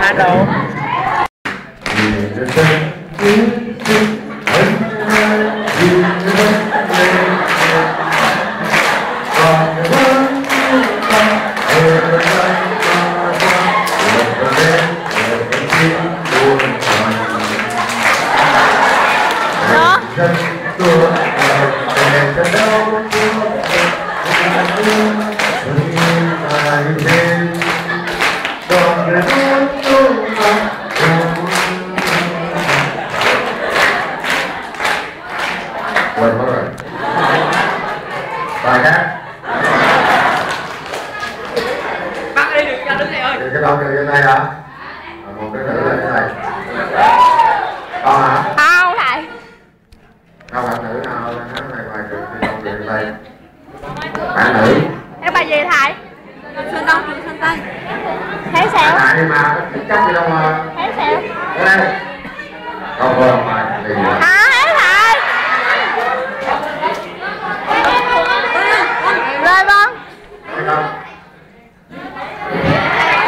hát đâu. Quên mất rồi. Bài khác. Bắt đi, đừng cho đứng này ơi. Thì cái đâu cái này hả? Một cái nữ là cái này. Con hả? Không thầy. Đâu bạn nữ nào đang hát này ngoài trường thì không được đây. Bạn nữ. Em bài gì thầy? Sơn Đông, Sơn Tây. Thấy sao? Bạn đi mà, có chắc gì đâu mà. Thấy sao? Ở đây. Không vô không bài. Đi rồi. Thấy thầy. Rồi vâng. Thấy không?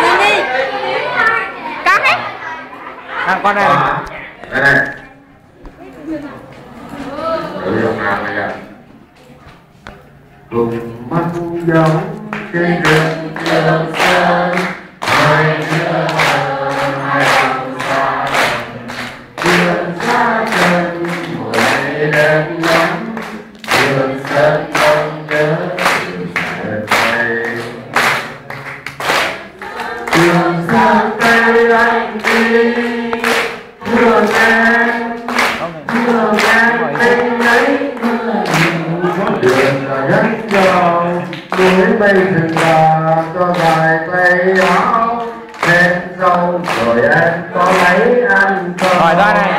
Lên đi. Con hết. Con này. Đây đây. Tự dùng nào bây giờ. Cùng mắt giống trên đường chiều sớm, hai đứa hai cùng xa đường xa chân mỗi đêm nắng đường sân không nhớ đường say đường sang tây anh đi thương em tình ấy đường là gắn cho cuối mây rừng già cho dài tay áo thêm dâu rồi em có lấy ăn không. Hỏi ra này.